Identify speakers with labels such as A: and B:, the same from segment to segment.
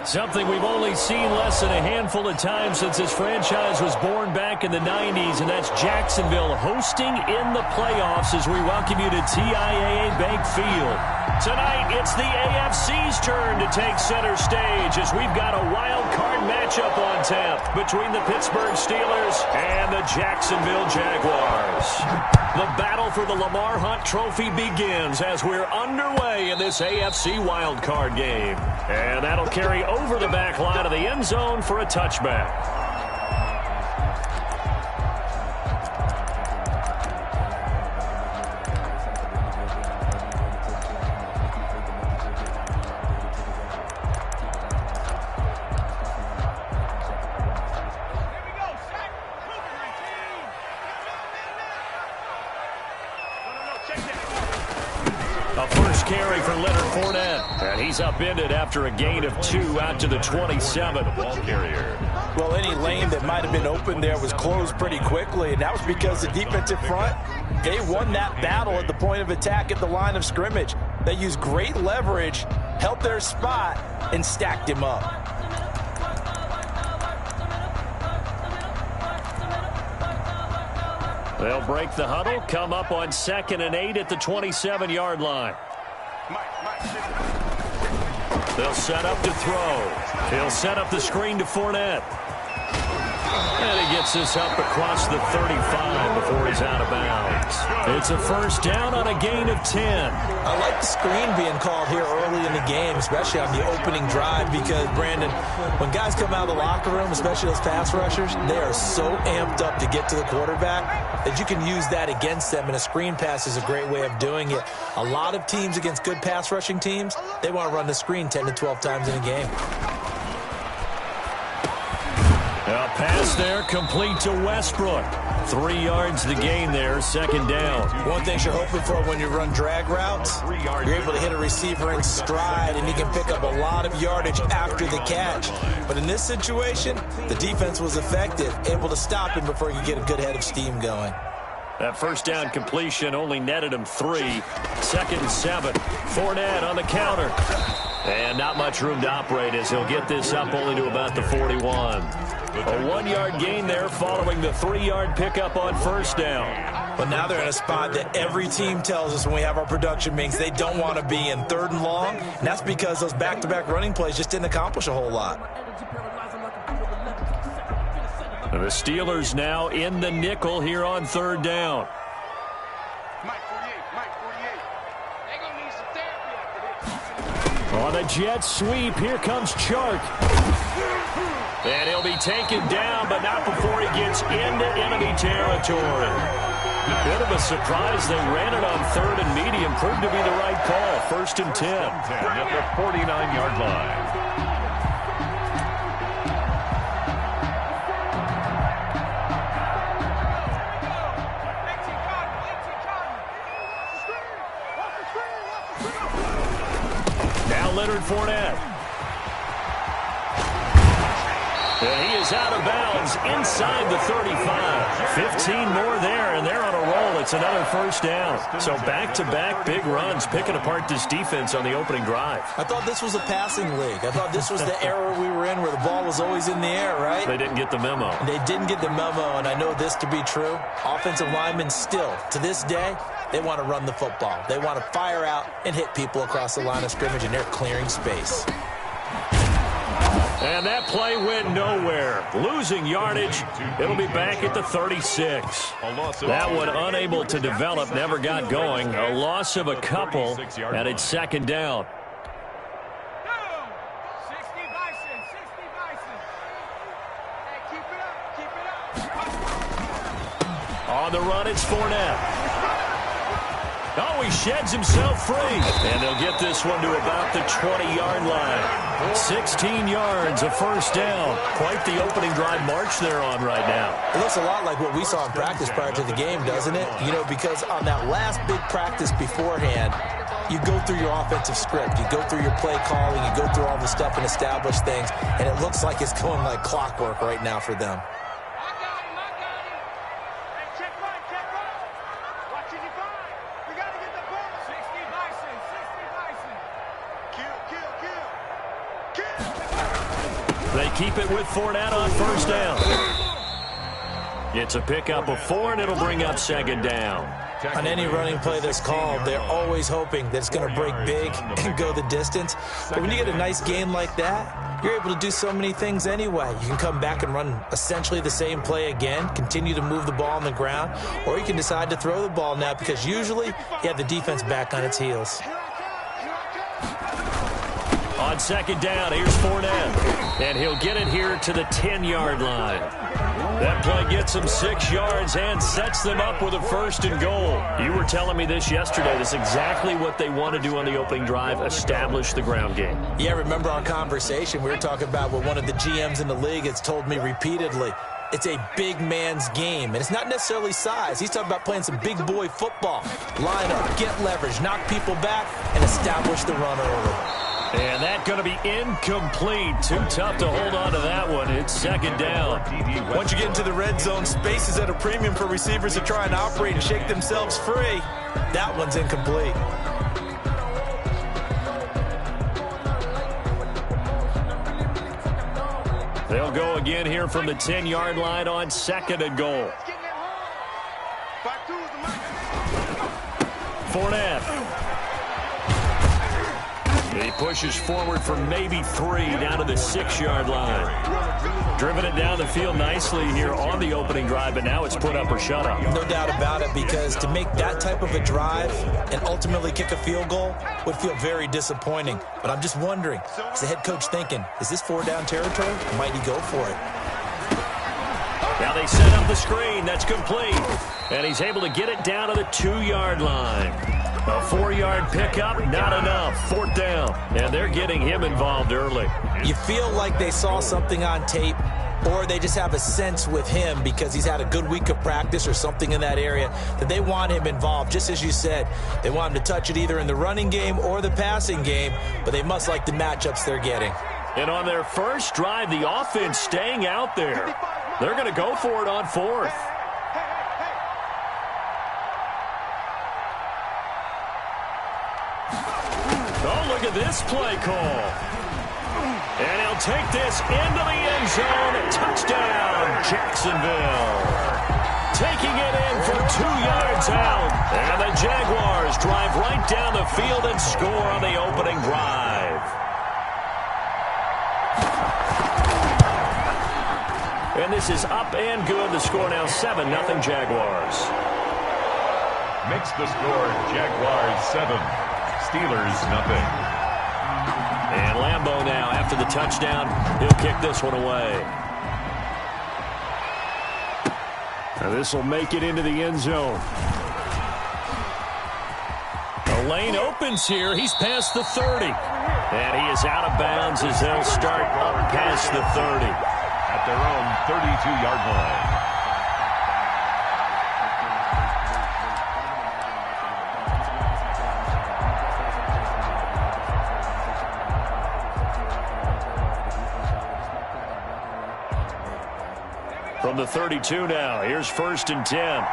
A: Something we've only seen less than a handful of times since this franchise was born back in the 90s, and that's Jacksonville hosting in the playoffs as we welcome you to TIAA Bank Field. Tonight, it's the AFC's turn to take center stage as we've got a wild card matchup on tap between the Pittsburgh Steelers and the Jacksonville Jaguars. The battle for the Lamar Hunt Trophy begins as we're underway in this AFC wild card game. And that'll carry over the back line of the end zone for a touchback. A first carry for Leonard Fournette. And he's upended after a gain of 2 out to the 27. Ball carrier.
B: Well, any lane that might have been open there was closed pretty quickly, and that was because the defensive front, they won that battle at the point of attack at the line of scrimmage. They used great leverage, held their spot, and stacked him up.
A: They'll break the huddle, come up on 2nd and 8 at the 27-yard line. They'll set up to throw. He'll set up the screen to Fournette. And he gets this up across the 35 before he's out of bounds. It's a first down on a gain of 10.
B: I like the screen being called here early in the game, especially on the opening drive, because, Brandon, when guys come out of the locker room, especially those pass rushers, they are so amped up to get to the quarterback that you can use that against them, and a screen pass is a great way of doing it. A lot of teams against good pass rushing teams, they want to run the screen 10 to 12 times in a game.
A: A pass there complete to Westbrook. 3 yards the gain there, 2nd down.
B: One thing you're hoping for when you run drag routes, you're able to hit a receiver in stride, and he can pick up a lot of yardage after the catch. But in this situation, the defense was effective, able to stop him before he could get a good head of steam going.
A: That first down completion only netted him 3. 2nd and 7. Fournette on the counter. And not much room to operate as he'll get this up only to about the 41. A 1-yard gain there following the 3-yard pickup on first down.
B: But now they're in a spot that every team tells us when we have our production meetings they don't want to be in, 3rd and long. And that's because those back-to-back running plays just didn't accomplish a whole lot.
A: And the Steelers now in the nickel here on 3rd down. On a jet sweep, here comes Chark. And he'll be taken down, but not before he gets into enemy territory. Bit of a surprise. They ran it on 3rd and medium. Proved to be the right call. 1st and 10.
C: At the 49-yard line.
A: Leonard Fournette. And he is out of bounds inside the 35. 15 more there, and they're on a roll. It's another first down. So back-to-back big runs, picking apart this defense on the opening drive.
B: I thought this was a passing league. I thought this was the era we were in where the ball was always in the air, right?
A: They didn't get the memo.
B: They didn't get the memo, and I know this to be true. Offensive linemen still, to this day, they want to run the football. They want to fire out and hit people across the line of scrimmage, and they're clearing space.
A: And that play went nowhere. Losing yardage. It'll be back at the 36. That one unable to develop, never got going. A loss of a couple, and it's 2nd down. On the run, it's Fournette. Oh, he sheds himself free. And they'll get this one to about the 20-yard line. 16 yards, a first down. Quite the opening drive march they're on right now.
B: It looks a lot like what we saw in practice prior to the game, doesn't it? You know, because on that last big practice beforehand, you go through your offensive script. You go through your play calling. You go through all the stuff and establish things. And it looks like it's going like clockwork right now for them.
A: keep it with Fournette on first down. It's a pickup of 4, and it'll bring up second down.
B: On any running play that's called, they're always hoping that it's going to break big and go the distance. But when you get a nice game like that, you're able to do so many things anyway. You can come back and run essentially the same play again, continue to move the ball on the ground, or you can decide to throw the ball now because usually you have the defense back on its heels.
A: On second down, here's Fournette, and he'll get it here to the 10-yard line. That play gets them 6 yards and sets them up with a 1st and goal. You were telling me this yesterday. That's exactly what they want to do on the opening drive, establish the ground game.
B: Yeah, remember our conversation. We were talking about what one of the GMs in the league has told me repeatedly. It's a big man's game, and it's not necessarily size. He's talking about playing some big boy football. Line up, get leverage, knock people back, and establish the run early.
A: And that's going to be incomplete. Too tough to hold on to that one. It's second down.
B: Once you get into the red zone, space is at a premium for receivers to try and operate and shake themselves free. That one's incomplete.
A: They'll go again here from the 10-yard line on 2nd and goal. Fournette. He pushes forward for maybe 3 down to the 6-yard line. Driven it down the field nicely here on the opening drive, but now it's put up or shut up.
B: No doubt about it, because to make that type of a drive and ultimately kick a field goal would feel very disappointing. But I'm just wondering, is the head coach thinking, is this 4-down territory, or might he go for it?
A: Now they set up the screen. That's complete. And he's able to get it down to the 2-yard line. A 4-yard pickup, not enough. 4th down. And they're getting him involved early.
B: You feel like they saw something on tape, or they just have a sense with him because he's had a good week of practice or something in that area that they want him involved. Just as you said, they want him to touch it either in the running game or the passing game, but they must like the matchups they're getting.
A: And on their first drive, the offense staying out there. They're going to go for it on 4th. Oh, look at this play call. And he'll take this into the end zone. Touchdown, Jacksonville. Taking it in from 2 yards out. And the Jaguars drive right down the field and score on the opening drive. And this is up and good. The score now 7-0 Jaguars.
C: Makes the score Jaguars 7. Steelers nothing.
A: And Lambeau now, after the touchdown, he'll kick this one away. Now this will make it into the end zone. The lane opens here. He's past the 30. And he is out of bounds as they'll start up past the 30.
C: At their own 32-yard line.
A: From the 32 now, here's 1st and 10.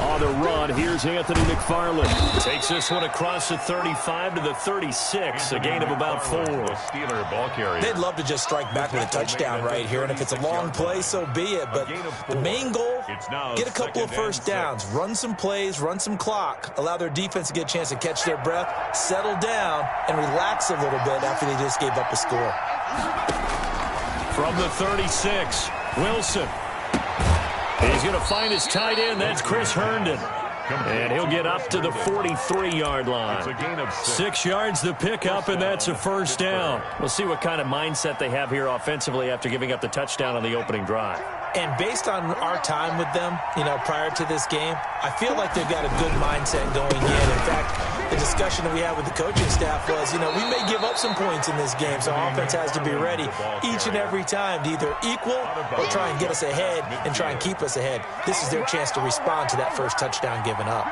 A: On the run, here's Anthony McFarland. Takes this one across the 35 to the 36, a gain of about 4.
C: Steeler ball carrier.
B: They'd love to just strike back with a touchdown right here, and if it's a long play, so be it. But the main goal, get a couple of first downs, run some plays, run some clock, allow their defense to get a chance to catch their breath, settle down, and relax a little bit after they just gave up a score.
A: From the 36, Wilson. He's going to find his tight end. That's Chris Herndon. And he'll get up to the 43-yard line. 6 yards the pickup, and that's a 1st down. We'll see what kind of mindset they have here offensively after giving up the touchdown on the opening drive.
B: And based on our time with them, prior to this game, I feel like they've got a good mindset going in. In fact, the discussion that we had with the coaching staff was, we may give up some points in this game, so our offense has to be ready each and every time to either equal or try and get us ahead and try and keep us ahead. This is their chance to respond to that first touchdown given up.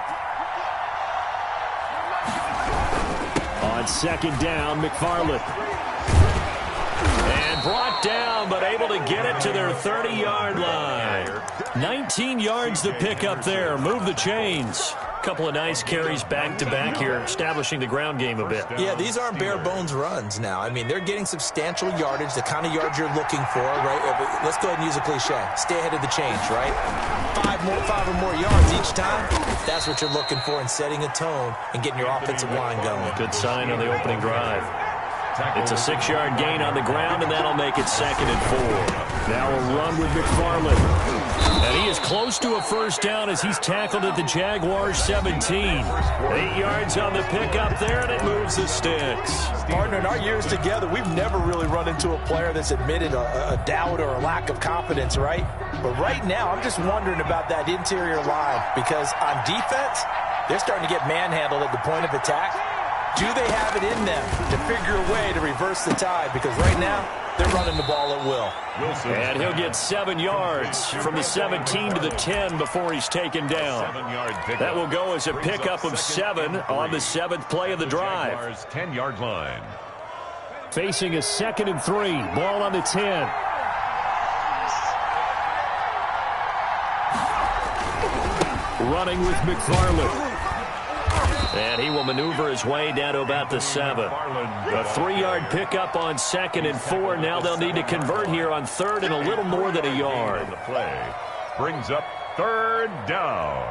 A: On 2nd down, McFarland. And brought down, but able to get it to their 30-yard line. 19 yards to pick up there. Move the chains. couple of nice carries back-to-back here, establishing the ground game a bit.
B: Yeah, these aren't bare-bones runs now. I mean, they're getting substantial yardage, the kind of yards you're looking for, right? Let's go ahead and use a cliche. Stay ahead of the change, right? Five or more yards each time. That's what you're looking for in setting a tone and getting your offensive line going.
A: Good sign on the opening drive. It's a 6-yard gain on the ground, and that'll make it 2nd and 4. Now a run with McFarland. And he is close to a first down as he's tackled at the Jaguars 17. 8 yards on the pickup there, and it moves the sticks.
B: Partner, in our years together, we've never really run into a player that's admitted a doubt or a lack of confidence, right? But right now, I'm just wondering about that interior line because on defense, they're starting to get manhandled at the point of attack. Do they have it in them to figure a way to reverse the tide? Because right now, they're running the ball at will.
A: And he'll get 7 yards from the 17 to the 10 before he's taken down. That will go as a pickup of 7 on the 7th play of the drive.
C: 10-yard line.
A: Facing a 2nd and 3. Ball on the 10. Running with McFarland. And he will maneuver his way down to about the 7. A 3-yard pickup on 2nd and 4. Now they'll need to convert here on 3rd and a little more than a yard.
C: The play brings up 3rd down.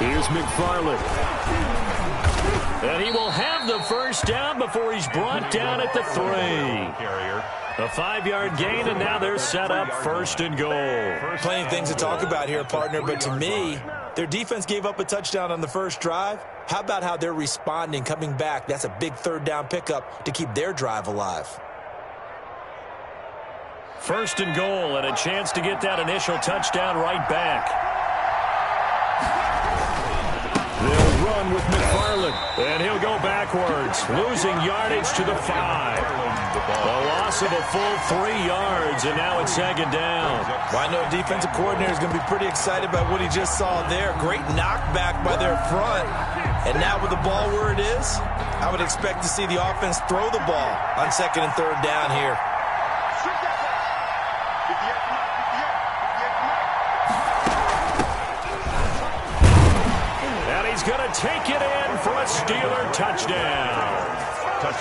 A: Here's McFarland. And he will have the first down before he's brought down at the 3. A 5-yard gain, and now they're set up 1st and goal.
B: Plenty of things to talk about here, partner, but to me, their defense gave up a touchdown on the first drive. How about how they're responding, coming back? That's a big 3rd down pickup to keep their drive alive.
A: 1st and goal, and a chance to get that initial touchdown right back. They'll run with McFarland, and he'll go backwards, losing yardage to the 5. A loss of a full 3 yards, and now it's 2nd down.
B: Well, I know defensive coordinator is going to be pretty excited by what he just saw there. Great knockback by their front. And now with the ball where it is, I would expect to see the offense throw the ball on 2nd and 3rd down here.
A: He's going to take it in for a Steeler touchdown. A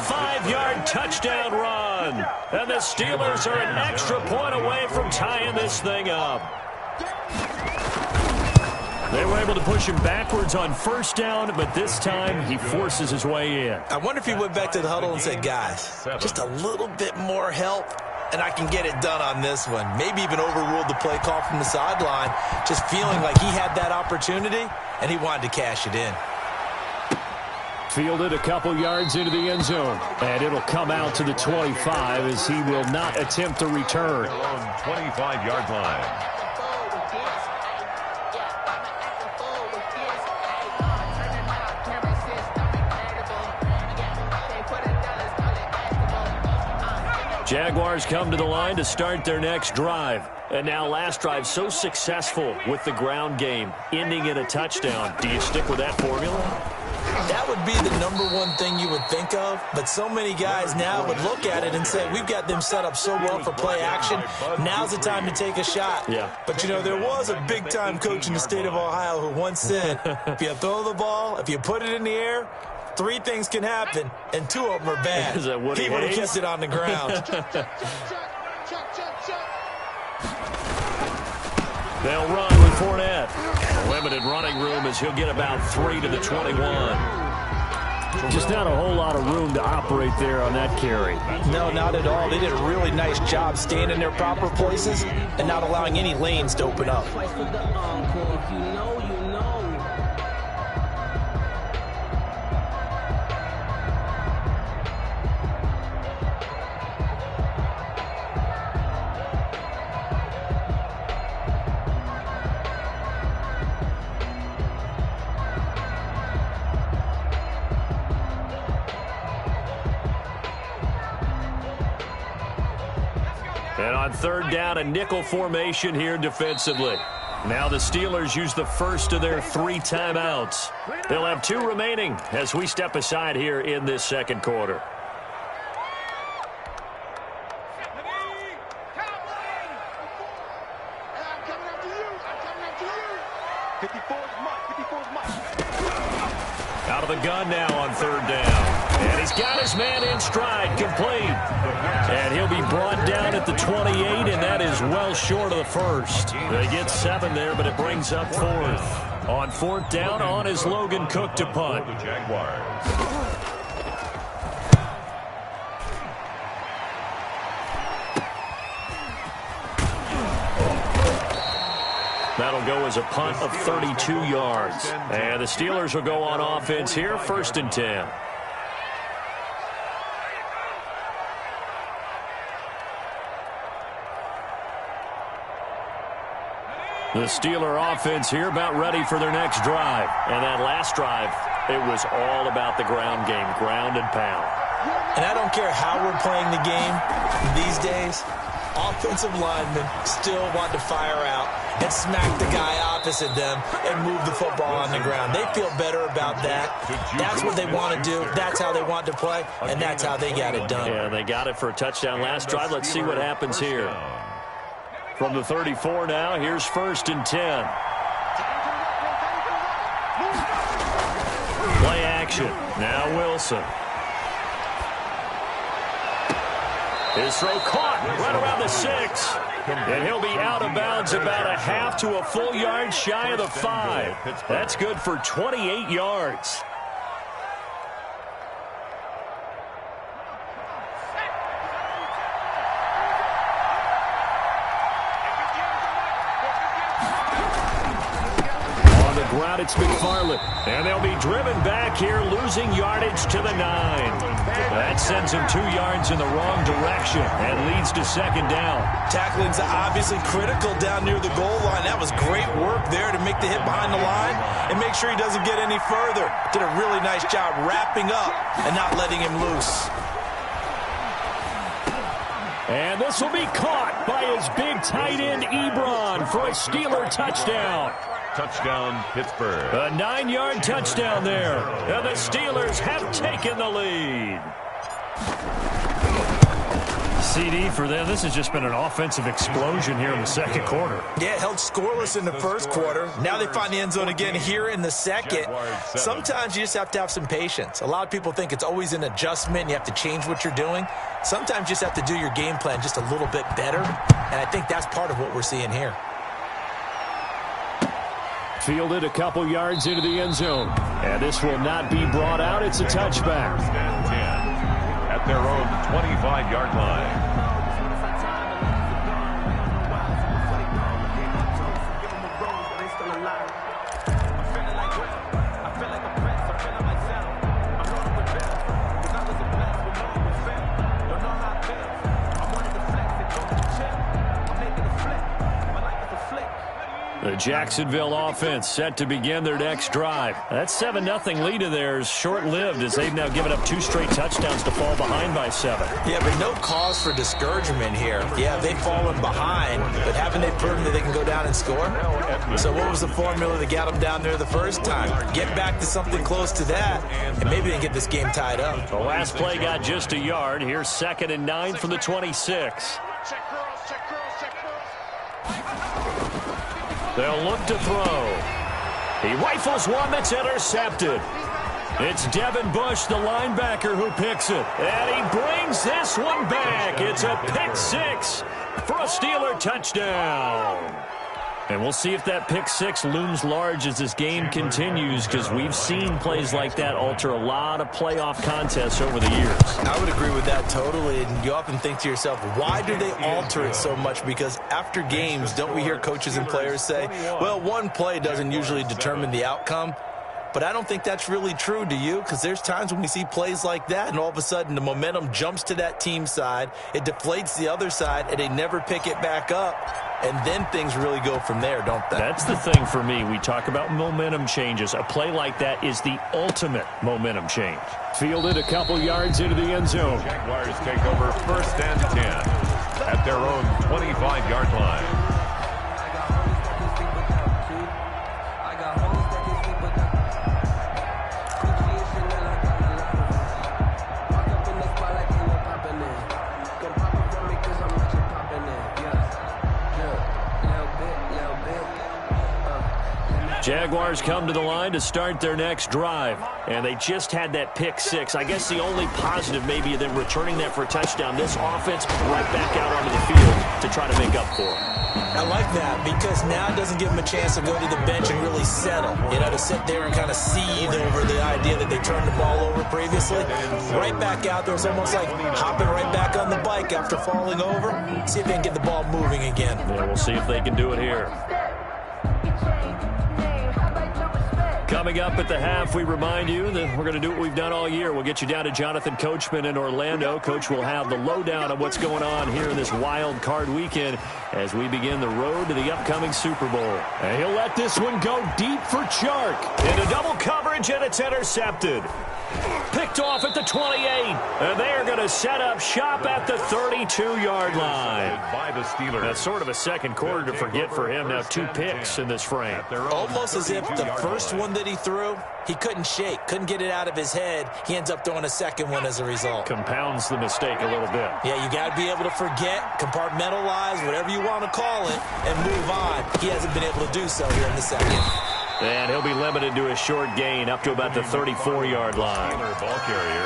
A: 5-yard touchdown run. And the Steelers are an extra point away from tying this thing up. They were able to push him backwards on 1st down, but this time he forces his way in.
B: I wonder if he went back to the huddle and said, guys, just a little bit more help, and I can get it done on this one. Maybe even overruled the play call from the sideline, just feeling like he had that opportunity, and he wanted to cash it in.
A: Fielded a couple yards into the end zone, and it'll come out to the 25 as he will not attempt to return.
C: 25-yard line.
A: Jaguars come to the line to start their next drive. And now last drive so successful with the ground game, ending in a touchdown. Do you stick with that formula?
B: That would be the #1 thing you would think of, but so many guys now would look at it and say, we've got them set up so well for play action. Now's the time to take a shot.
A: Yeah.
B: But, you know, there was a big-time coach in the state of Ohio who once said, if you throw the ball, if you put it in the air, 3 things can happen, and 2 of them are bad.
A: Is that Woody
B: he would have
A: Hayes?
B: kept it on the ground.
A: They'll run with Fournette. A limited running room as he'll get about 3 to the 21. Just not a whole lot of room to operate there on that carry.
B: No, not at all. They did a really nice job staying in their proper places and not allowing any lanes to open up.
A: And on 3rd down, a nickel formation here defensively. Now the Steelers use the first of their 3 timeouts. They'll have 2 remaining as we step aside here in this 2nd quarter. Out of the gun now on third down. And he's got his man in stride, complete. And he'll be brought down at the 28, and that is well short of the first. They get 7 there, but it brings up 4th. On 4th down, on is Logan Cook to punt. That'll go as a punt of 32 yards. And the Steelers will go on offense here, 1st and 10. The Steeler offense here about ready for their next drive. And that last drive, it was all about the ground game, ground and pound.
B: And I don't care how we're playing the game these days, offensive linemen still want to fire out and smack the guy opposite them and move the football on the ground. They feel better about that. That's what they want to do. That's how they want to play, and that's how they got it done.
A: Yeah, they got it for a touchdown last drive. Let's see what happens here. From the 34 now, here's 1st and 10. Play action. Now Wilson. His throw caught right around the 6. And he'll be out of bounds about a half to a full yard shy of the 5. That's good for 28 yards. Ground, it's McFarland, and they'll be driven back here, losing yardage to the 9. That sends him 2 yards in the wrong direction and leads to 2nd down.
B: Tackling's obviously critical down near the goal line. That was great work there to make the hit behind the line and make sure he doesn't get any further. Did a really nice job wrapping up and not letting him loose.
A: And this will be caught by his big tight end, Ebron, for a Steeler touchdown.
C: Touchdown, Pittsburgh.
A: A 9-yard touchdown there. And the Steelers have taken the lead. CD for them. This has just been an offensive explosion here in the 2nd quarter.
B: Yeah, held scoreless in the 1st quarter. Now they find the end zone again here in the 2nd. Sometimes you just have to have some patience. A lot of people think it's always an adjustment. You have to change what you're doing. Sometimes you just have to do your game plan just a little bit better. And I think that's part of what we're seeing here.
A: Fielded a couple yards into the end zone. And this will not be brought out. It's a touchback.
C: 1st and 10 at their own 25-yard line.
A: The Jacksonville offense set to begin their next drive. That 7-0 lead of theirs short-lived as they've now given up 2 straight touchdowns to fall behind by 7.
B: Yeah, but no cause for discouragement here. Yeah, they've fallen behind, but haven't they proven that they can go down and score? So what was the formula that got them down there the first time? Get back to something close to that, and maybe they get this game tied up.
A: The last play got just a yard. Here's 2nd and 9 from the 26. They'll look to throw. He rifles one that's intercepted. It's Devin Bush, the linebacker, who picks it. And he brings this one back. It's a pick 6 for a Steeler touchdown. And we'll see if that pick 6 looms large as this game continues, because we've seen plays like that alter a lot of playoff contests over the years.
B: I would agree with that totally. And you often think to yourself, why do they alter it so much? Because after games, don't we hear coaches and players say, well, one play doesn't usually determine the outcome? But I don't think that's really true, do you? Because there's times when we see plays like that, and all of a sudden the momentum jumps to that team side, it deflates the other side, and they never pick it back up. And then things really go from there, don't they?
A: That's the thing for me. We talk about momentum changes. A play like that is the ultimate momentum change. Fielded a couple yards into the end zone.
C: Jaguars take over 1st and 10 at their own 25-yard line.
A: Jaguars come to the line to start their next drive. And they just had that pick six. I guess the only positive maybe of them returning that for a touchdown. This offense right back out onto the field to try to make up for it.
B: I like that because now it doesn't give them a chance to go to the bench and really settle. You know, to sit there and kind of seethe over the idea that they turned the ball over previously. Right back out there. It's almost like hopping right back on the bike after falling over. See if they can get the ball moving again.
A: Yeah, we'll see if they can do it here. Coming up at the half, we remind you that we're going to do what we've done all year. We'll get you down to Jonathan Coachman in Orlando. Coach will have the lowdown of what's going on here in this wild card weekend as we begin the road to the upcoming Super Bowl. And he'll let this one go deep for Chark. Into double coverage, and it's intercepted. Picked off at the 28. And they are going to set up shop at the 32-yard line.
C: By the Steelers.
A: That's sort of a second quarter to forget for him. Now 2 picks in this frame.
B: Almost as if the first one that he threw, he couldn't shake, couldn't get it out of his head. He ends up throwing a second one as a result.
A: Compounds the mistake a little bit.
B: Yeah, you got to be able to forget, compartmentalize, whatever you want to call it, and move on. He hasn't been able to do so here in the second.
A: And he'll be limited to a short gain up to about the 34-yard line.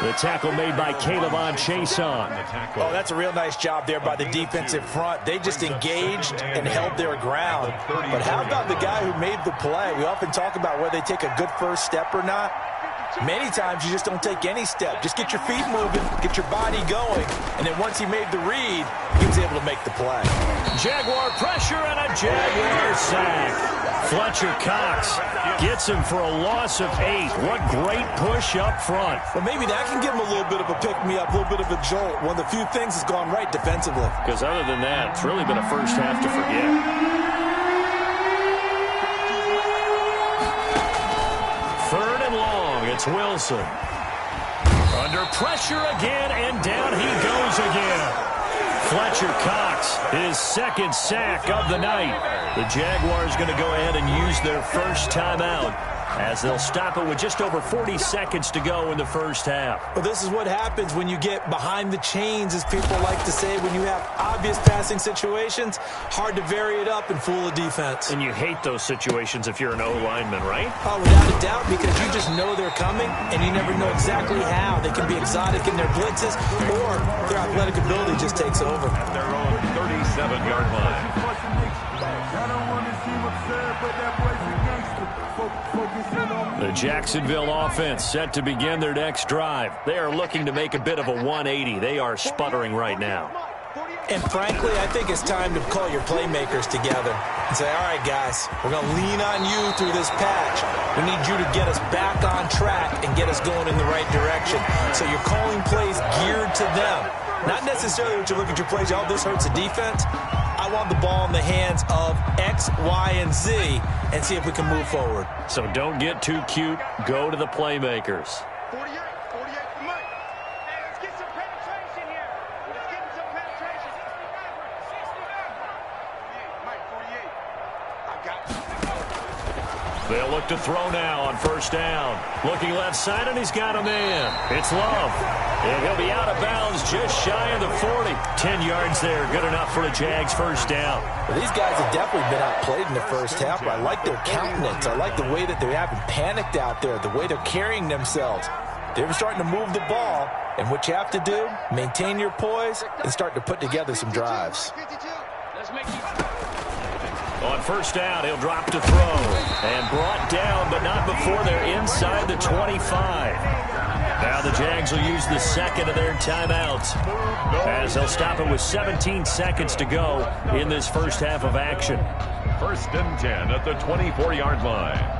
A: The tackle made by Caleb Chason.
B: Oh, that's a real nice job there by the defensive front. They just engaged and held their ground. But how about the guy who made the play? We often talk about whether they take a good first step or not. Many times you just don't take any step. Just get your feet moving, get your body going, and then once he made the read, he was able to make the play.
A: Jaguar pressure and a Jaguar sack. Fletcher Cox gets him for a loss of 8. What great push up front.
B: Well, maybe that can give him a little bit of a pick-me-up, a little bit of a jolt. One of the few things that's gone right defensively.
A: Because other than that, it's really been a first half to forget. Third and long, it's Wilson. Under pressure again, and down he goes again. Fletcher Cox, his second sack of the night. The Jaguars going to go ahead and use their first timeout as they'll stop it with just over 40 seconds to go in the first half.
B: Well, this is what happens when you get behind the chains, as people like to say. When you have obvious passing situations, hard to vary it up and fool a defense.
A: And you hate those situations if you're an O-lineman, right?
B: Oh, without a doubt, because you just know they're coming, and you never know exactly how. They can be exotic in their blitzes, or their athletic ability just takes over.
C: At their own 37-yard line.
A: The Jacksonville offense set to begin their next drive. They are looking to make a bit of a 180. They are sputtering right now.
B: And frankly, I think it's time to call your playmakers together and say, all right, guys, we're going to lean on you through this patch. We need you to get us back on track and get us going in the right direction. So you're calling plays geared to them. Not necessarily when you look at your plays, oh, this hurts the defense. I want the ball in the hands of X, Y, and Z and see if we can move forward.
A: So don't get too cute. Go to the playmakers.
D: 48, Mike. Hey, let's get some penetration here. Let's get some penetration. 69. Mike, 48. I got you.
A: They'll look to throw now on first down. Looking left side, and he's got a man. It's Love. And he'll be out of bounds just shy of the 40. 10 yards there. Good enough for the Jags first down.
B: Well, these guys have definitely been outplayed in the first half, but I like their countenance. I like the way that they haven't panicked out there, the way they're carrying themselves. They're starting to move the ball, and what you have to do, maintain your poise and start to put together some drives.
A: On first down, he'll drop to throw. And brought down, but not before they're inside the 25. Now the Jags will use the second of their timeouts as they'll stop it with 17 seconds to go in this first half of action.
C: First and 10 at the 24-yard line.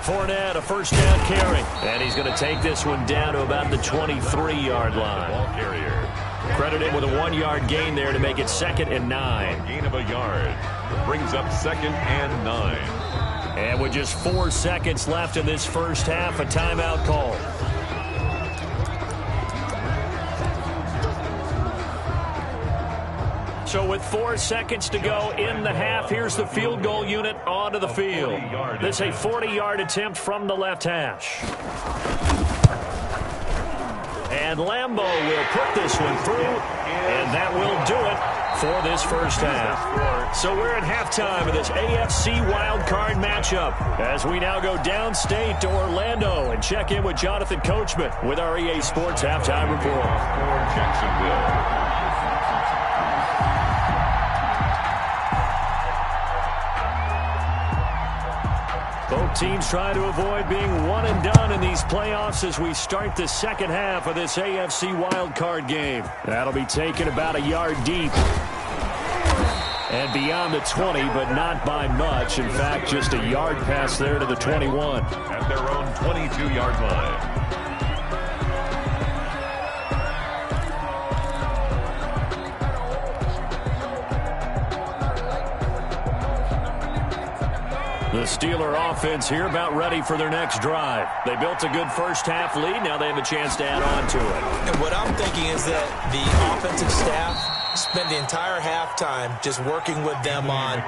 A: Fournette, a first down carry. And he's going to take this one down to about the 23-yard line.
C: Ball carrier.
A: Credit him with a 1-yard gain there to make it 2nd and 9.
C: Gain of a yard. Brings up 2nd and 9.
A: And with just 4 seconds left in this first half, a timeout call. So with 4 seconds to go in the half, here's the field goal unit onto the field. This is a 40-yard attempt from the left hash. And Lambo will put this one through, and that will do it for this first half. So we're at halftime of this AFC wildcard matchup as we now go downstate to Orlando and check in with Jonathan Coachman with our EA Sports Halftime Report.
C: For Jacksonville.
A: Both teams try to avoid being one and done in these playoffs as we start the second half of this AFC wildcard game. That'll be taken about a yard deep and beyond the 20, but not by much. In fact, just a yard pass there to the 21.
C: At their own 22-yard line.
A: The Steeler offense here about ready for their next drive. They built a good first half lead. Now they have a chance to add on to it.
B: And what I'm thinking is that the offensive staff spent the entire halftime just working with them on,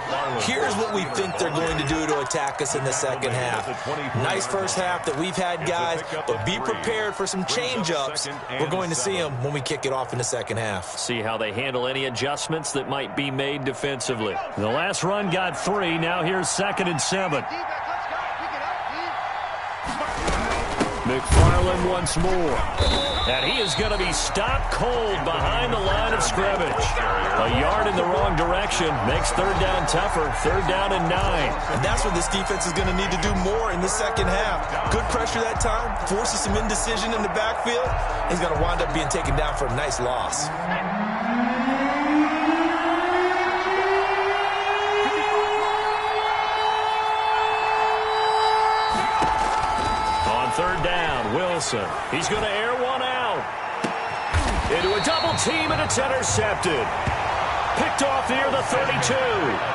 B: here's what we think they're going to do to attack us in the second half. Nice first half that we've had, guys, but be prepared for some change-ups. We're going to see them when we kick it off in the second half.
A: See how they handle any adjustments that might be made defensively. The last run got 3. Now here's 2nd and 7. McFarland once more. And he is going to be stopped cold behind the line of scrimmage. A yard in the wrong direction makes third down tougher. 3rd down and 9.
B: And that's what this defense is going to need to do more in the second half. Good pressure that time. Forces some indecision in the backfield. He's going to wind up being taken down for a nice loss.
A: Third down, Wilson. He's going to air one out. Into a double team, and it's intercepted. Picked off near the 32.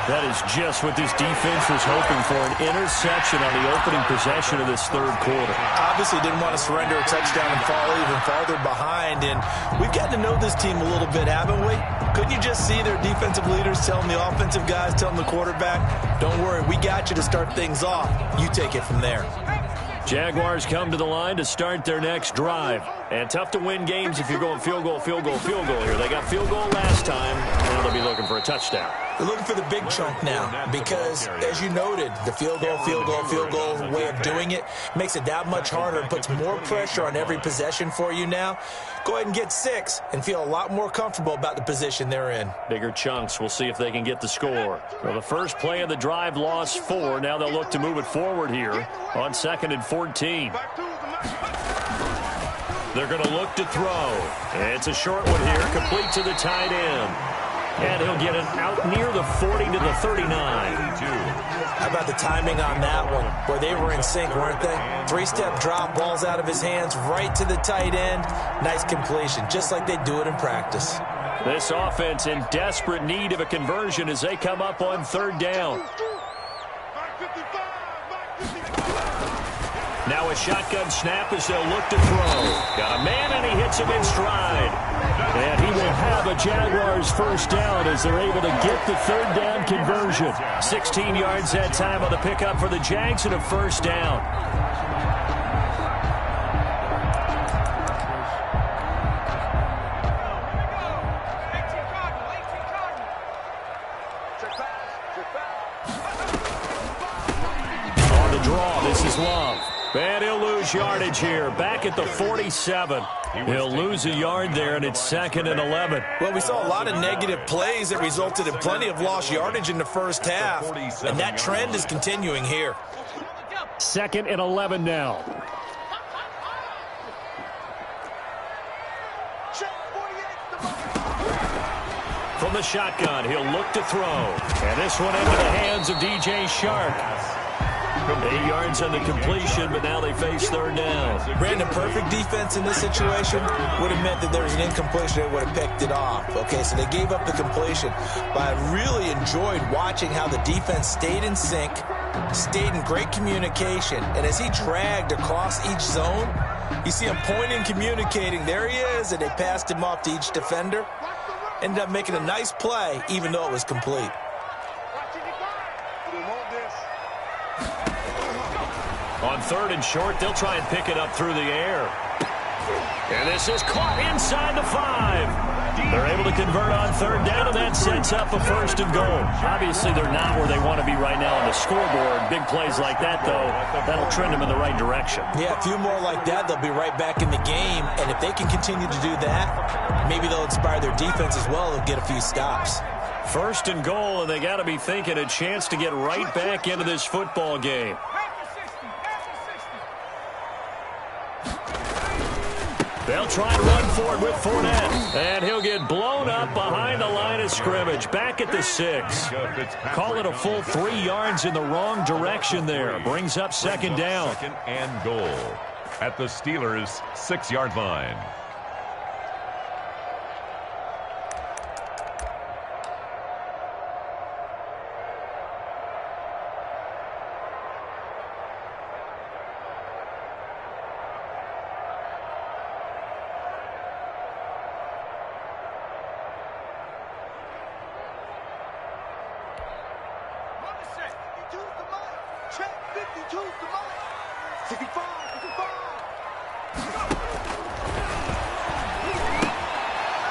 A: That is just what this defense was hoping for, an interception on the opening possession of this third quarter.
B: Obviously didn't want to surrender a touchdown and fall even farther behind, and we've gotten to know this team a little bit, haven't we? Couldn't you just see their defensive leaders telling the offensive guys, telling the quarterback, don't worry, we got you to start things off. You take it from there.
A: Jaguars come to the line to start their next drive. And tough to win games if you're going field goal, field goal, field goal here. They got field goal last time. Now they'll be looking for a touchdown.
B: They're looking for the big chunk now because, as you noted, the field goal, field goal, field goal way of doing it makes it that much harder and puts more pressure on every possession for you now. Go ahead and get 6 and feel a lot more comfortable about the position they're in.
A: Bigger chunks. We'll see if they can get the score. Well, the first play of the drive lost 4. Now they'll look to move it forward here on 2nd and 14. They're going to look to throw. It's a short one here, complete to the tight end. And he'll get it out near the 40 to the 39.
B: How about the timing on that one, where they were in sync, weren't they? 3-step drop, balls out of his hands, right to the tight end. Nice completion, just like they do it in practice.
A: This offense in desperate need of a conversion as they come up on 3rd down. Now a shotgun snap as they'll look to throw. Got a man, and he hits him in stride. And he will have a Jaguars first down as they're able to get the 3rd down conversion. 16 yards that time on the pickup for the Jags and a first down. On the draw, this is Love. And he'll lose yardage here. Back at the 47. He'll lose a yard there, and it's 2nd and 11.
B: Well, we saw a lot of negative plays that resulted in plenty of lost yardage in the first half. And that trend is continuing here.
A: 2nd and 11 now. From the shotgun, he'll look to throw. And this one into the hands of DJ Shark. 8 yards on the completion, but now they face 3rd down.
B: Brandon, perfect defense in this situation would have meant that there was an incompletion. They would have picked it off. Okay, so they gave up the completion. But I really enjoyed watching how the defense stayed in sync, stayed in great communication, and as he dragged across each zone, you see him pointing, communicating. There he is, and they passed him off to each defender. Ended up making a nice play, even though it was complete.
A: On 3rd and short, they'll try and pick it up through the air. And this is caught inside the 5. They're able to convert on 3rd down, and that sets up a 1st and goal. Obviously, they're not where they want to be right now on the scoreboard. Big plays like that, though, that'll trend them in the right direction.
B: Yeah, a few more like that, they'll be right back in the game. And if they can continue to do that, maybe they'll inspire their defense as well. They'll get a few stops.
A: 1st and goal, and they got to be thinking a chance to get right back into this football game. They'll try to run forward with Fournette, and he'll get blown up behind the line of scrimmage, back at the 6. Call it a full 3 yards in the wrong direction there. Brings up 2nd down.
C: 2nd and goal at the Steelers' 6-yard line.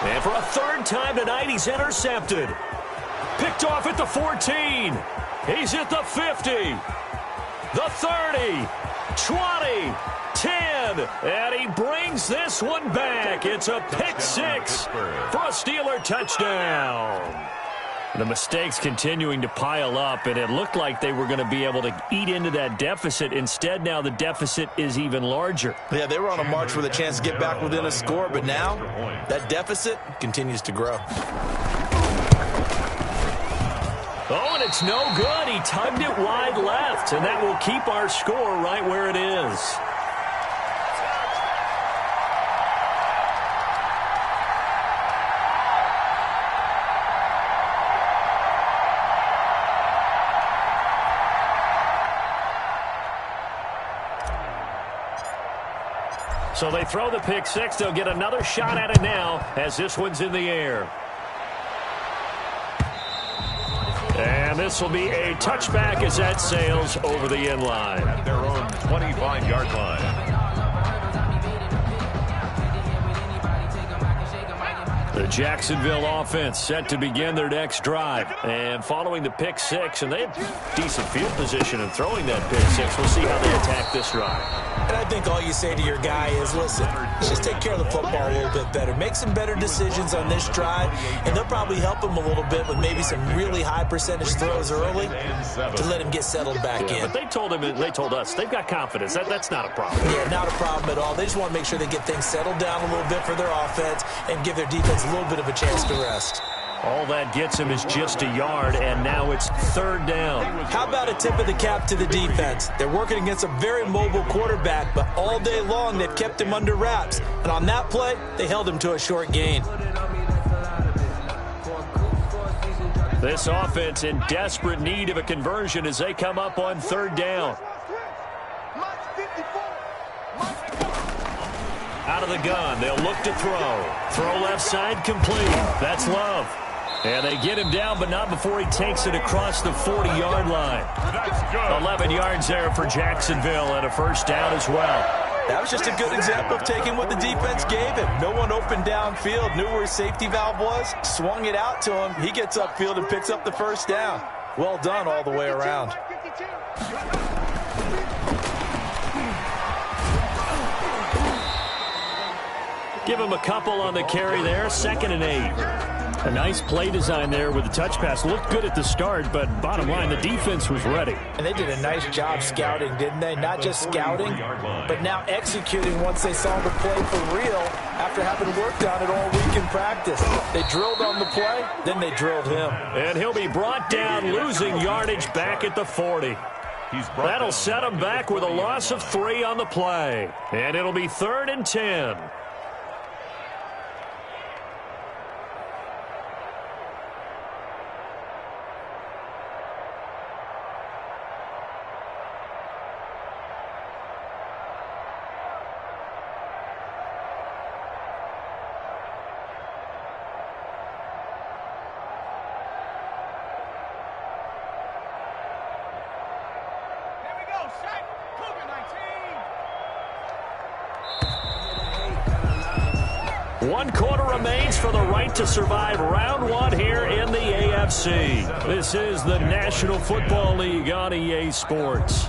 A: And for a 3rd time tonight, he's intercepted. Picked off at the 14. He's at the 50. The 30. 20. 10. And he brings this one back. It's a pick 6 for a Steeler touchdown. The mistakes continuing to pile up, and it looked like they were going to be able to eat into that deficit. Instead, now the deficit is even larger.
B: Yeah, they were on a march with a chance to get back within a score, but now that deficit continues to grow.
A: Oh, and it's no good. He tugged it wide left, and that will keep our score right where it is. So they throw the pick 6. They'll get another shot at it now as this one's in the air. And this will be a touchback as that sails over the end line.
C: At their own 25-yard line.
A: The Jacksonville offense set to begin their next drive. And following the pick 6, and they have decent field position in throwing that pick 6. We'll see how they attack this drive.
B: And I think all you say to your guy is, listen, let's just take care of the football a little bit better. Make some better decisions on this drive, and they'll probably help him a little bit with maybe some really high percentage throws early to let him get settled back in.
A: But they told us, they've got confidence. That's not a problem.
B: Yeah, not a problem at all. They just want to make sure they get things settled down a little bit for their offense and give their defense a little bit of a chance to rest.
A: All that gets him is just a yard, and now it's 3rd down.
B: How about a tip of the cap to the defense? They're working against a very mobile quarterback, but all day long they've kept him under wraps. And on that play, they held him to a short gain.
A: This offense in desperate need of a conversion as they come up on 3rd down. Out of the gun, they'll look to throw. Throw left side complete. That's Love. And they get him down, but not before he takes it across the 40-yard line.
C: That's good.
A: 11 yards there for Jacksonville and a 1st down as well.
B: That was just a good example of taking what the defense gave him. No one open downfield, knew where his safety valve was, swung it out to him. He gets upfield and picks up the 1st down. Well done all the way around.
A: Give him a couple on the carry there. 2nd and 8. A nice play design there with the touch pass. Looked good at the start, but bottom line, the defense was ready.
B: And they did a nice job scouting, didn't they? Not just scouting, but now executing once they saw the play for real after having worked on it all week in practice. They drilled on the play, then they drilled him.
A: And he'll be brought down, losing yardage back at the 40. That'll set him back with a loss of 3 on the play. And it'll be 3rd and 10. 1 quarter remains for the right to survive round 1 here in the AFC. This is the National Football League on EA Sports.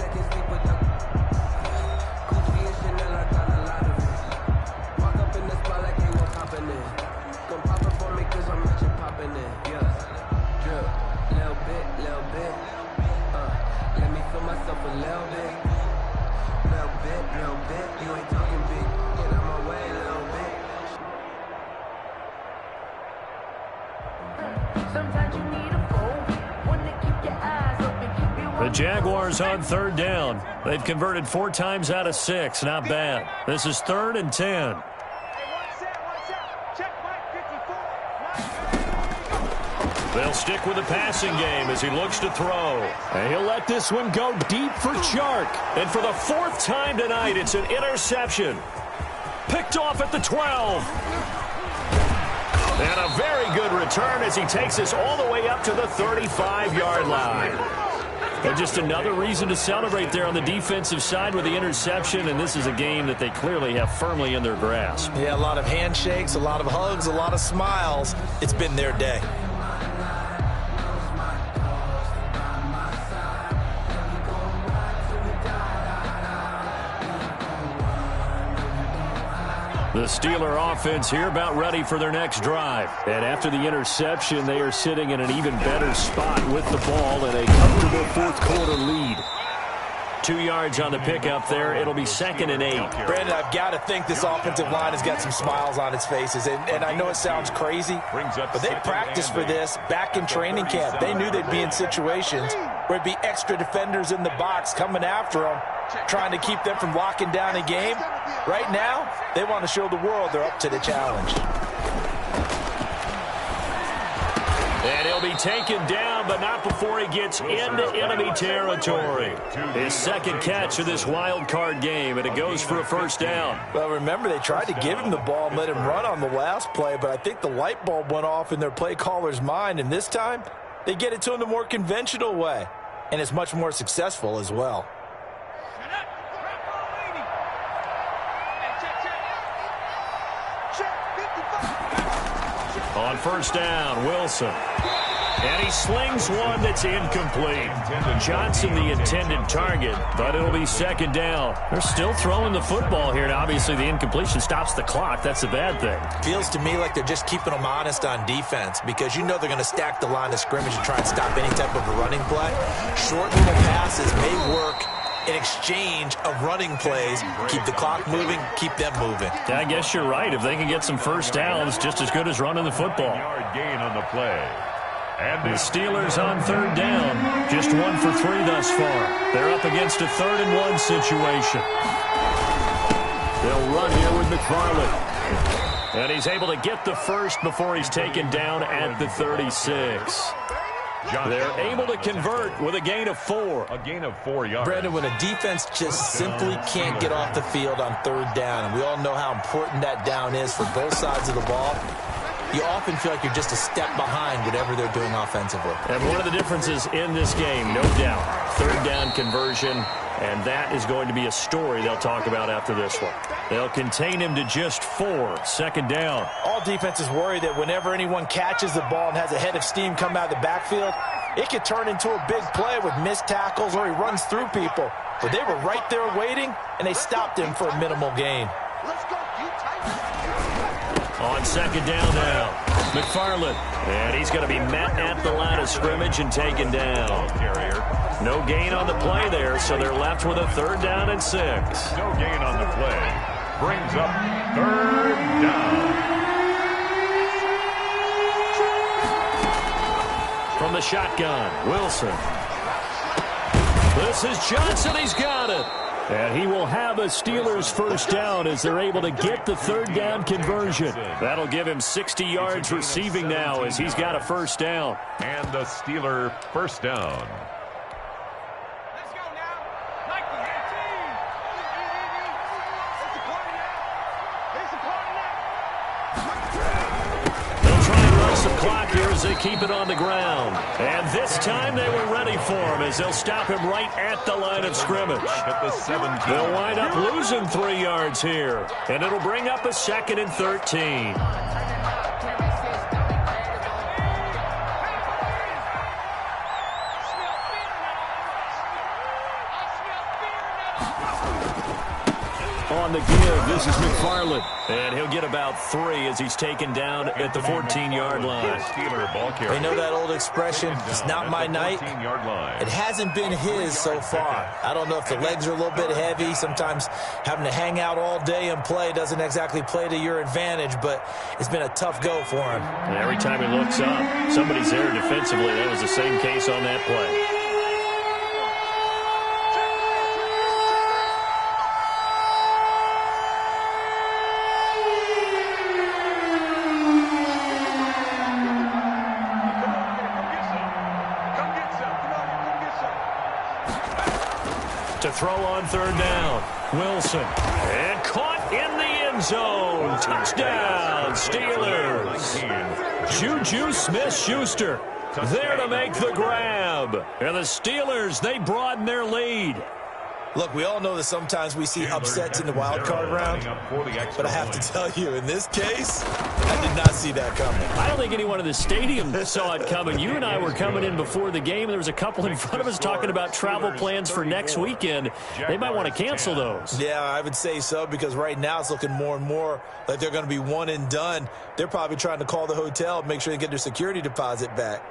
A: The Jaguars on 3rd down. They've converted 4 times out of 6. Not bad. This is 3rd and 10. They'll stick with the passing game as he looks to throw. And he'll let this one go deep for Chark. And for the 4th time tonight, it's an interception. Picked off at the 12. And a very good return as he takes us all the way up to the 35-yard line. And just another reason to celebrate there on the defensive side with the interception, and this is a game that they clearly have firmly in their grasp.
B: Yeah, a lot of handshakes, a lot of hugs, a lot of smiles. It's been their day.
A: The Steeler offense here about ready for their next drive. And after the interception, they are sitting in an even better spot with the ball and a comfortable 4th quarter lead. 2 yards on the pickup there. It'll be 2nd and 8.
B: Brandon, I've got to think this offensive line has got some smiles on its faces. And I know it sounds crazy, but they practiced for this back in training camp. They knew they'd be in situations where it'd be extra defenders in the box coming after them, trying to keep them from locking down a game. Right now, they want to show the world they're up to the challenge.
A: And he'll be taken down, but not before he gets into enemy territory. His 2nd catch of this wild card game, and it goes for a 1st down.
B: Well, remember, they tried to give him the ball and let him run on the last play, but I think the light bulb went off in their play caller's mind, and this time, they get it to him the more conventional way, and it's much more successful as well.
A: On 1st down, Wilson. And he slings one that's incomplete. Johnson the intended target, but it'll be 2nd down. They're still throwing the football here, and obviously the incompletion stops the clock. That's a bad thing.
B: Feels to me like they're just keeping them honest on defense because you know they're going to stack the line of scrimmage and try and stop any type of a running play. Short little passes may work in exchange of running plays. Keep the clock moving, keep them moving.
A: Yeah, I guess you're right. If they can get some 1st downs, just as good as running the football.
C: Yard gain on the play. And
A: the Steelers on 3rd down. Just 1 for 3 thus far. They're up against a 3rd and 1 situation. They'll run here with McFarland. And he's able to get the 1st before he's taken down at the 36. They're able to convert with a gain of 4.
C: A gain of 4 yards.
B: Brandon, when a defense just simply can't get off the field on 3rd down, and we all know how important that down is for both sides of the ball, you often feel like you're just a step behind whatever they're doing offensively.
A: And one of the differences in this game, no doubt, 3rd down conversion, and that is going to be a story they'll talk about after this one. They'll contain him to just 4, 2nd down.
B: All defenses worry that whenever anyone catches the ball and has a head of steam come out of the backfield, it could turn into a big play with missed tackles or he runs through people. But they were right there waiting, and they stopped him for a minimal gain.
A: On 2nd down now, McFarland. And he's going to be met at the line of scrimmage and taken down. No gain on the play there, so they're left with a 3rd down and 6.
C: No gain on the play. Brings up 3rd down.
A: From the shotgun, Wilson. This is Johnson. He's got it. And he will have a Steelers 1st down as they're able to get the 3rd down conversion. That'll give him 60 yards receiving now as he's got a 1st down.
C: And the Steeler 1st down.
A: some clock here as they keep it on the ground. And this time they were ready for him as they'll stop him right at the line of scrimmage.
C: At the 17.
A: They'll wind up losing 3 yards here, and it'll bring up a 2nd and 13. On the give, this is McFarland. And he'll get about 3 as he's taken down at the 14-yard line.
B: You know that old expression, it's not my night? It hasn't been his so far. I don't know if the legs are a little bit heavy. Sometimes having to hang out all day and play doesn't exactly play to your advantage, but it's been a tough go for him.
A: And every time he looks up, somebody's there defensively. That was the same case on that play. To throw on 3rd down. Wilson. And caught in the end zone. Touchdown, Steelers. Juju Smith-Schuster there to make the grab. And the Steelers, they broaden their lead.
B: Look, we all know that sometimes we see upsets in the wild card round, but I have to tell you, in this case, I did not see that coming.
A: I don't think anyone in the stadium saw it coming. You and I were coming in before the game. There was a couple in front of us talking about travel plans for next weekend. They might want to cancel those.
B: Yeah, I would say so, because right now it's looking more and more like they're going to be one and done. They're probably trying to call the hotel and make sure they get their security deposit back.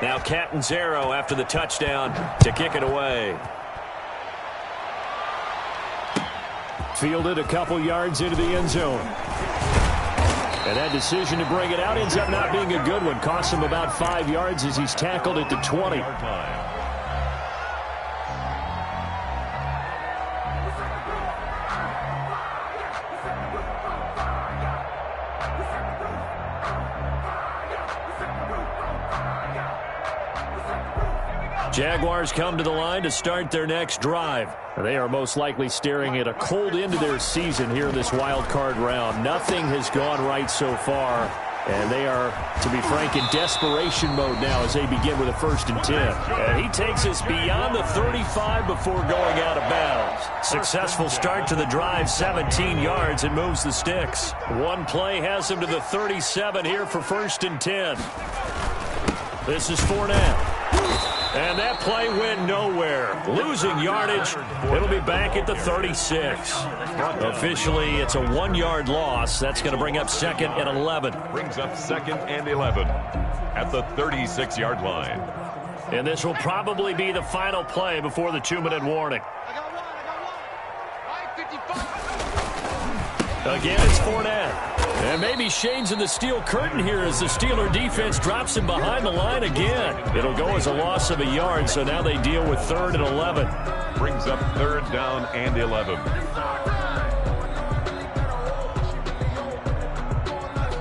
A: Now Catanzaro after the touchdown to kick it away. Fielded a couple yards into the end zone. And that decision to bring it out ends up not being a good one. Costs him about 5 yards as he's tackled at the 20. Jaguars come to the line to start their next drive. They are most likely staring at a cold end to their season here in this wild card round. Nothing has gone right so far, and they are, to be frank, in desperation mode now as they begin with a 1st and 10. And he takes us beyond the 35 before going out of bounds. Successful start to the drive, 17 yards, and moves the sticks. One play has him to the 37 here for 1st and 10. This is Fournette. And that play went nowhere. Losing yardage. It'll be back at the 36. Officially, it's a 1-yard loss. That's going to bring up 2nd and 11.
C: Brings up 2nd and 11 at the 36-yard line.
A: And this will probably be the final play before the 2-minute warning. Again, it's Fournette. And maybe shades in the steel curtain here as the Steeler defense drops him behind the line again. It'll go as a loss of a yard, so now they deal with 3rd and 11.
C: Brings up 3rd down and 11.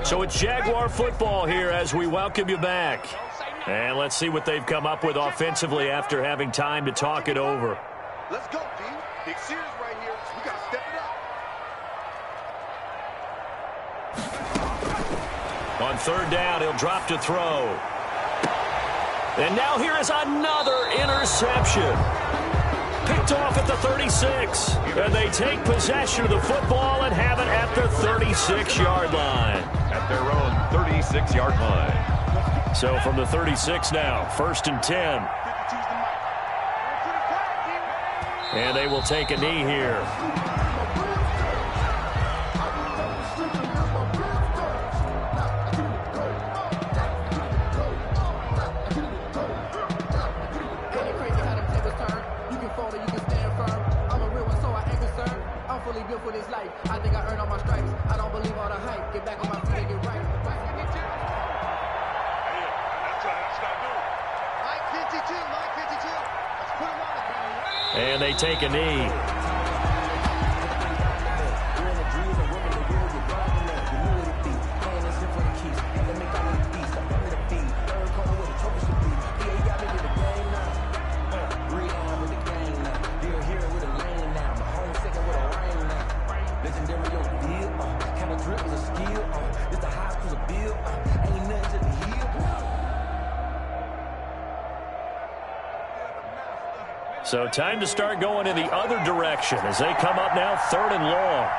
A: So it's Jaguar football here as we welcome you back. And let's see what they've come up with offensively after having time to talk it over.
D: Let's go, D. Big series right here. We got to step it up.
A: On 3rd down, he'll drop to throw. And now here is another interception. Picked off at the 36. And they take possession of the football and have it at the 36-yard line.
C: At their own 36-yard line.
A: So from the 36 now, 1st and 10. And they will take a knee here.
E: For this life, I think I earned all my stripes. I don't believe all the hype. Get back on my feet and get right.
D: Mike 52, Mike 52. Let's put him on the
A: And they take a knee. So time to start going in the other direction as they come up now 3rd and long.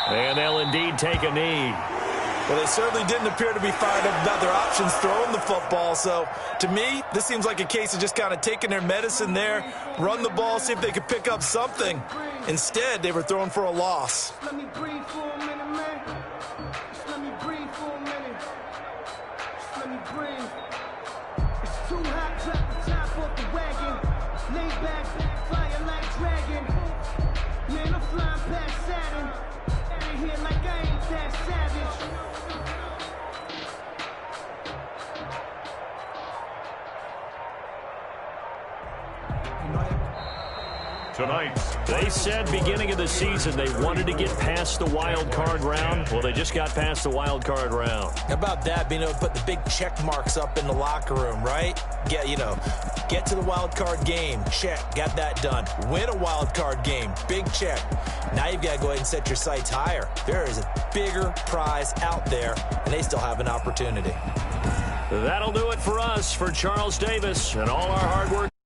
A: And they'll indeed take a knee.
B: Well, they certainly didn't appear to be fired up about their options throwing the football. So, to me, this seems like a case of just kind of taking their medicine there, run the ball, see if they could pick up something. Instead, they were throwing for a loss.
E: Let me breathe for a minute, man. Just let me breathe for a minute. Just let me breathe. It's too hot, drop the top off the wagon. Lay back, fire like dragon. Man, I'm flying past Saturn. Out of here like I ain't that savage.
C: Tonight,
A: They said beginning of the season they wanted to get past the wild card round. Well, they just got past the wild card round.
B: How about that, being able to put the big check marks up in the locker room, right? Get to the wild card game. Check. Got that done. Win a wild card game. Big check. Now you've got to go ahead and set your sights higher. There is a bigger prize out there, and they still have an opportunity.
A: That'll do it for us. For Charles Davis and all our hard work.